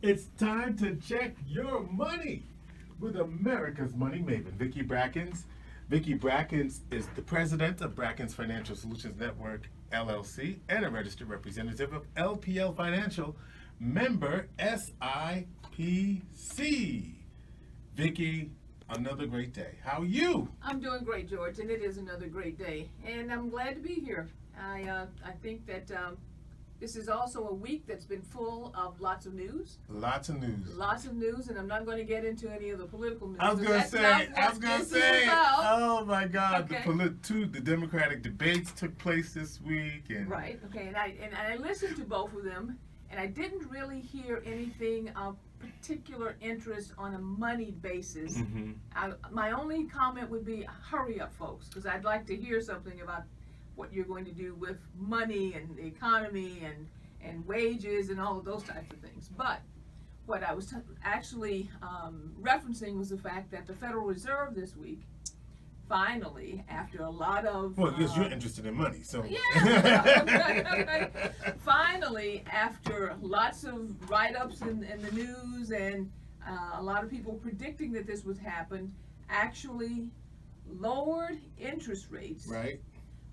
It's time to check your money with America's money maven, Vicki Brackens. Vicki Brackens is the president of Brackens Financial Solutions Network, LLC, and a registered representative of LPL Financial, member SIPC. Vicki, another great day. How are you? I'm doing great, George, and it is another great day, and I'm glad to be here. I think that this is also a week that's been full of lots of news. Lots of news. Lots of news, and I'm not going to get into any of the political news. I was going to say, oh my God, Okay. the Democratic debates took place this week. And Right, okay, and I listened to both of them, and I didn't really hear anything of particular interest on a money basis. Mhm. My only comment would be, hurry up, folks, because I'd like to hear something about what you're going to do with money and the economy and wages and all of those types of things. But what I was actually referencing was the fact that the Federal Reserve this week, finally, after a lot of... Well, because you're interested in money, so... Yeah! Finally, after lots of write-ups in the news and a lot of people predicting that this would happen, actually lowered interest rates. Right.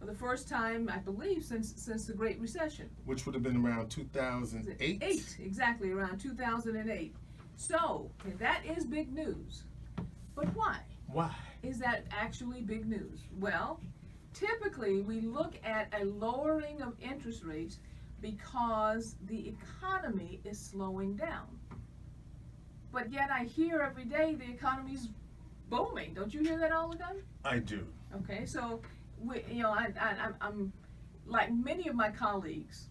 For the first time, I believe, since the Great Recession. Which would have been around 2008? Exactly, around 2008. So, that is big news. But why? Why? Is that actually big news? Well, typically we look at a lowering of interest rates because the economy is slowing down. But yet I hear every day the economy's booming. Don't you hear that all the time? I do. Okay, so I'm like many of my colleagues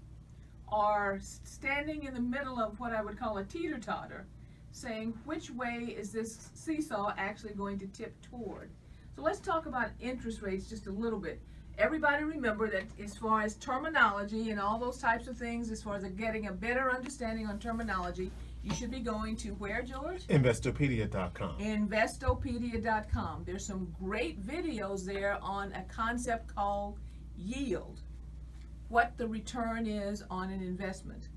are standing in the middle of what I would call a teeter-totter, saying which way is this seesaw actually going to tip toward. So let's talk about interest rates just a little bit. Everybody remember that as far as terminology and all those types of things, as far as getting a better understanding on terminology, you should be going to where, George? Investopedia.com. Investopedia.com. There's some great videos there on a concept called yield, what the return is on an investment.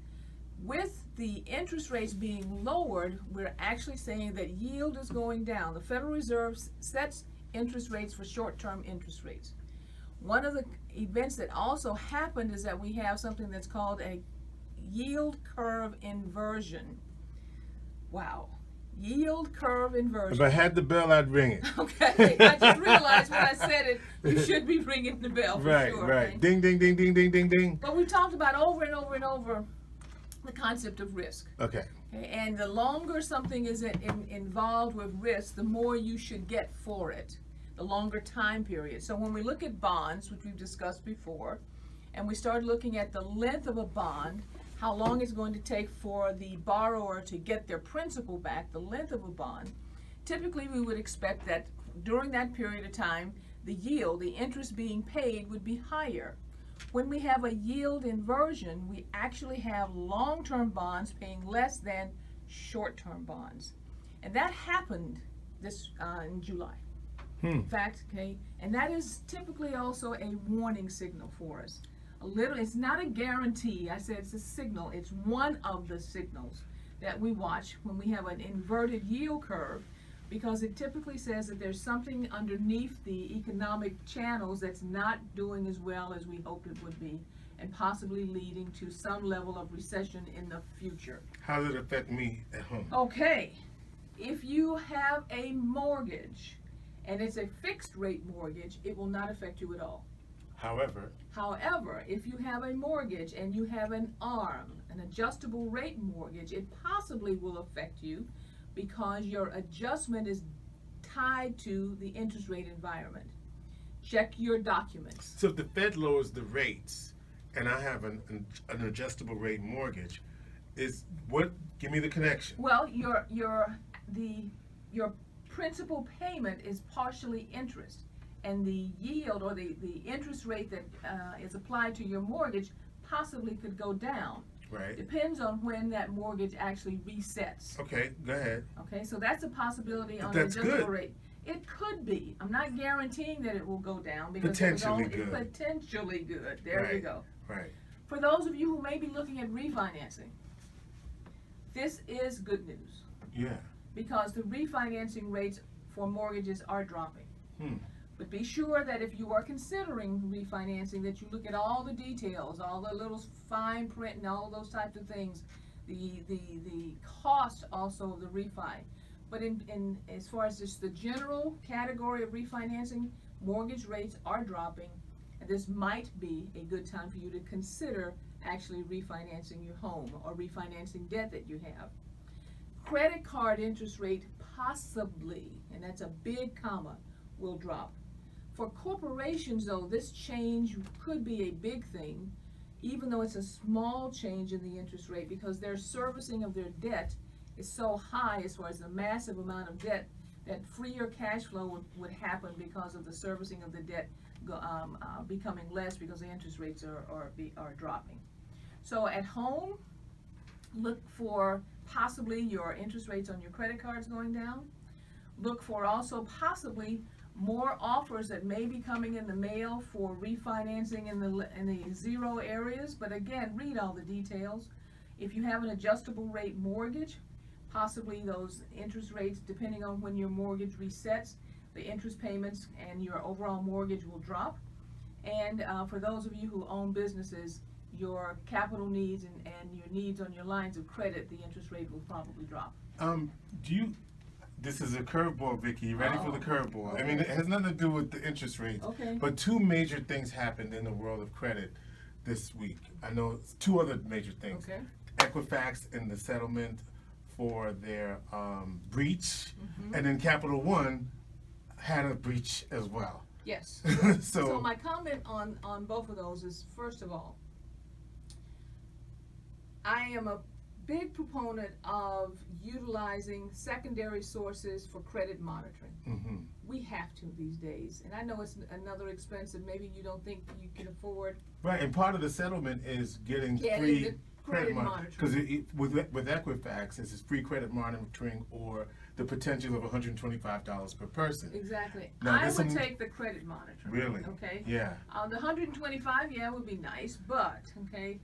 With the interest rates being lowered, we're actually saying that yield is going down. The Federal Reserve sets interest rates for short-term interest rates. One of the events that also happened is that we have something that's called a yield curve inversion. Wow. Yield curve inversion. If I had the bell, I'd ring it. Okay, I just realized when I said it, you should be ringing the bell for Right, sure. right. Okay? Ding, ding, ding, ding, ding, ding, ding. But we talked about over and over and over the concept of risk. Okay. Okay, and the longer something is involved with risk, the more you should get for it, the longer time period. So when we look at bonds, which we've discussed before, and we start looking at the length of a bond, how long it's going to take for the borrower to get their principal back, the length of a bond, typically we would expect that during that period of time, the yield, the interest being paid, would be higher. When we have a yield inversion, we actually have long-term bonds paying less than short-term bonds. And that happened this in July. In fact, okay, and that is typically also a warning signal for us. It's not a guarantee. I said it's a signal. It's one of the signals that we watch when we have an inverted yield curve, because it typically says that there's something underneath the economic channels that's not doing as well as we hoped it would be, and possibly leading to some level of recession in the future. How does it affect me at home? Okay, if you have a mortgage and it's a fixed rate mortgage, it will not affect you at all. However, if you have a mortgage and you have an ARM, an adjustable rate mortgage, it possibly will affect you because your adjustment is tied to the interest rate environment. Check your documents. so if the Fed lowers the rates and I have an adjustable rate mortgage, give me the connection. Well, your principal payment is partially interest, and the yield or the interest rate that is applied to your mortgage possibly could go down. Right. Depends on when that mortgage actually resets. Okay, go ahead. Okay, so that's a possibility on That's the adjustable good. rate. It could be. I'm not guaranteeing that it will go down because Potentially it's good. potentially good. There you Right. go. Right. For those of you who may be looking at refinancing, This is good news Yeah. because the refinancing rates for mortgages are dropping. But be sure that if you are considering refinancing, that you look at all the details, all the little fine print and all those types of things, the cost also of the refi. But in as far as just the general category of refinancing, mortgage rates are dropping, and this might be a good time for you to consider actually refinancing your home or refinancing debt that you have. Credit card interest rate possibly, and that's a big comma, will drop. For corporations though, this change could be a big thing, even though it's a small change in the interest rate, because their servicing of their debt is so high as far as the massive amount of debt that freer cash flow would happen because of the servicing of the debt becoming less because the interest rates are dropping. So at home, look for possibly your interest rates on your credit cards going down. Look for also possibly more offers that may be coming in the mail for refinancing in the zero areas, but again, read all the details. If you have an adjustable rate mortgage, possibly those interest rates, depending on when your mortgage resets, the interest payments and your overall mortgage will drop. And for those of you who own businesses, your capital needs and your needs on your lines of credit, the interest rate will probably drop. This is a curveball, Vicki. You ready for the curveball? Okay. I mean, it has nothing to do with the interest rates. Okay. But two major things happened in the world of credit this week. I know two other major things. Okay. Equifax and the settlement for their breach, and then Capital One had a breach as well. Yes. So So my comment on both of those is, first of all, I am a big proponent of utilizing secondary sources for credit monitoring. We have to these days, and I know it's another expense that maybe you don't think you can afford. Right, and part of the settlement is getting Yeah, free the credit monitoring. because with Equifax, it's free credit monitoring or the potential of $125 per person. Exactly. Now, I there's would some- take the credit monitoring. Really? Okay. Yeah. The 125, yeah, would be nice, but okay,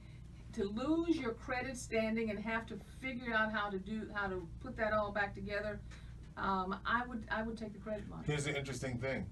to lose your credit standing and have to figure out how to put that all back together, I would take the credit monitoring. Here's the interesting thing.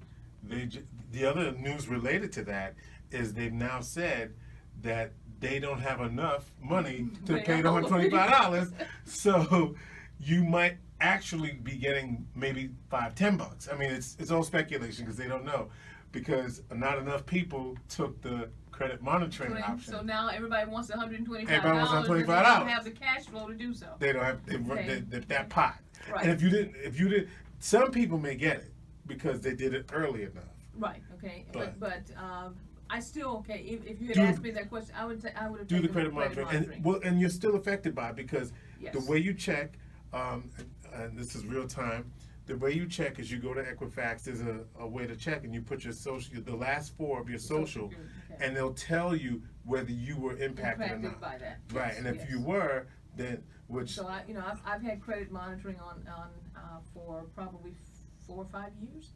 The other news related to that is they've now said that they don't have enough money to pay the $125, so you might actually be getting maybe $5-10. I mean, it's all speculation because they don't know, because not enough people took the credit monitoring option. So now everybody wants $125. Everybody wants $125. They don't have the cash flow to do so. They don't have Okay. that pot. Right. And if you didn't, some people may get it because they did it early enough. Right. Okay. But- But I still okay. If you had Do- asked me that question, I would have Do taken the credit monitoring, and you're still affected by it because Yes. the way you check, and this is real time. The way you check is you go to Equifax. There's a way to check, and you put your social, the last four of your social, Security, okay. and they'll tell you whether you were impacted or not. by that. Right, Yes, and if yes. you were, then which So I've had credit monitoring on for probably 4 or 5 years.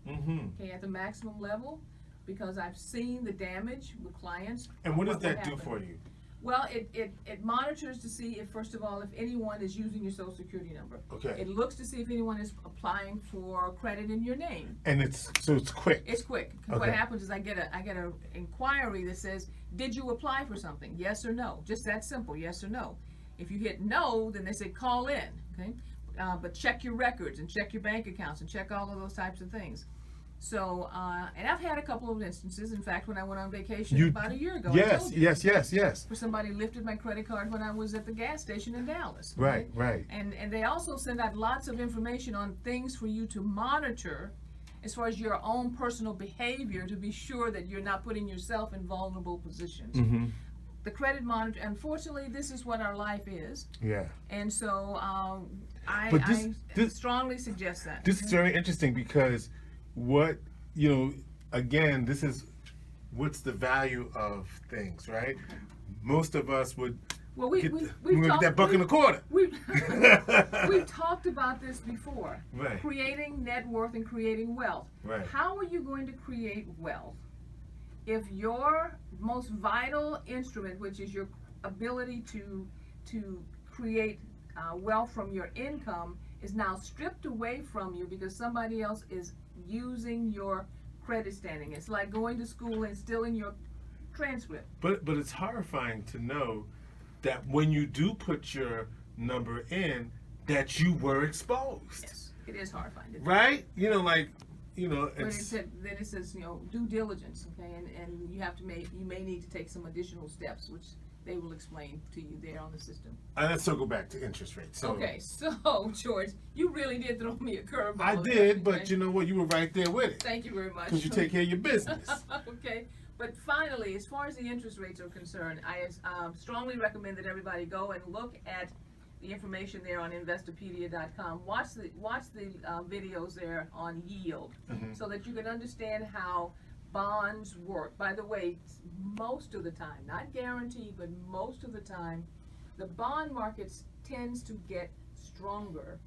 Okay, at the maximum level, because I've seen the damage with clients. And what does that do happened. for you? Well, it monitors to see if, first of all, if anyone is using your social security number. Okay. It looks to see if anyone is applying for credit in your name. And it's quick. It's quick. Okay. What happens is I get a inquiry that says, did you apply for something? Yes or no? Just that simple, yes or no. If you hit no, then they say call in, okay? But check your records and check your bank accounts and check all of those types of things. So, and I've had a couple of instances. In fact, when I went on vacation about a year ago, I Yes, told you, yes. where somebody lifted my credit card when I was at the gas station in Dallas. Right, okay? right. And they also send out lots of information on things for you to monitor as far as your own personal behavior to be sure that you're not putting yourself in vulnerable positions. Mm-hmm. The credit monitor, unfortunately, this is what our life is. Yeah. And so I this- strongly suggest that. This is very interesting because again, this is what's the value of things, right? Most of us would Well, get we've talked that buck and a quarter. We've talked about this before. Right. Creating net worth and creating wealth. Right. How are you going to create wealth if your most vital instrument, which is your ability to create wealth from your income is now stripped away from you because somebody else is using your credit standing. It's like going to school and stealing your transcript. But it's horrifying to know that when you do put your number in, that you were exposed. Yes, it is horrifying. Right? You know, like, you know, But it's, then it says, you know, due diligence, okay, and you have to you may need to take some additional steps, which they will explain to you there on the system. let's circle back to interest rates. So, Okay, so George, you really did throw me a curveball. I there, did, but okay? you know what? You were right there with it. Thank you very much. Because you take care of your business. Okay, but finally, as far as the interest rates are concerned, I strongly recommend that everybody go and look at the information there on investopedia.com. Watch the videos there on yield, so that you can understand how bonds work. By the way, most of the time, not guaranteed, but most of the time, the bond market tends to get stronger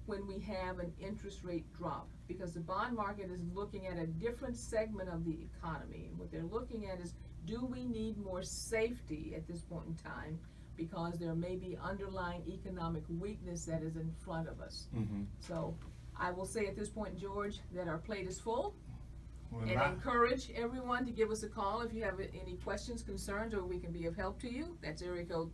when we have an interest rate drop, because the bond market is looking at a different segment of the economy. And what they're looking at is, do we need more safety at this point in time, because there may be underlying economic weakness that is in front of us. So I will say at this point, George, that our plate is full, and encourage everyone to give us a call if you have any questions, concerns, or we can be of help to you. That's area code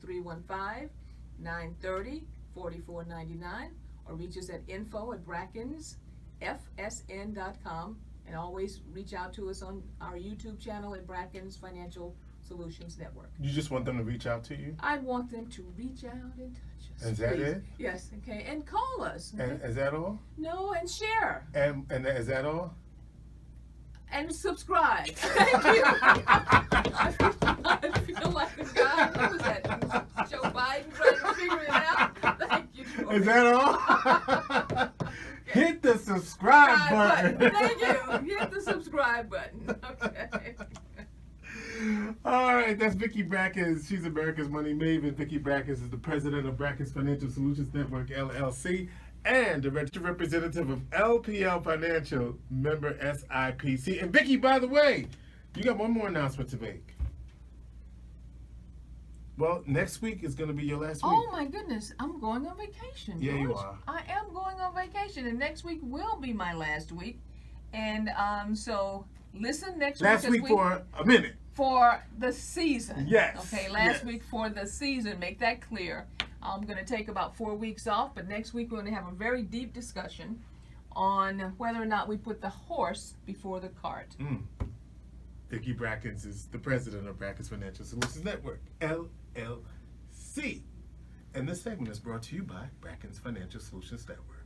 315-930-4499, or reach us at info@brackensfsn.com, and always reach out to us on our YouTube channel at Brackens Financial Solutions Network. You just want them to reach out to you? I want them to reach out and touch us. Is that please. it? Yes, okay, and call us. Okay? And is that all? No, and share. And is that all? And subscribe. Thank you. I feel like the guy, what was that? Joe Biden trying to figure it out. Thank you, George. Is that all? Hit the subscribe button. Thank you. Hit the subscribe button. Okay. All right, that's Vicki Brackens. She's America's Money Maven. Vicki Brackens is the president of Brackens Financial Solutions Network, LLC, and the registered representative of LPL Financial, member SIPC. And Vicki, by the way, you got one more announcement to make. Well, next week is going to be your last week. Oh my goodness, I'm going on vacation. Yeah, you George. are. I am going on vacation, and next week will be my last week. And so listen next week. Last week for a minute. For the season. Yes. Okay, last yes. week for the season. Make that clear. I'm going to take about 4 weeks off, but next week we're going to have a very deep discussion on whether or not we put the horse before the cart. Vicki Brackens is the president of Brackens Financial Solutions Network, LLC. And this segment is brought to you by Brackens Financial Solutions Network.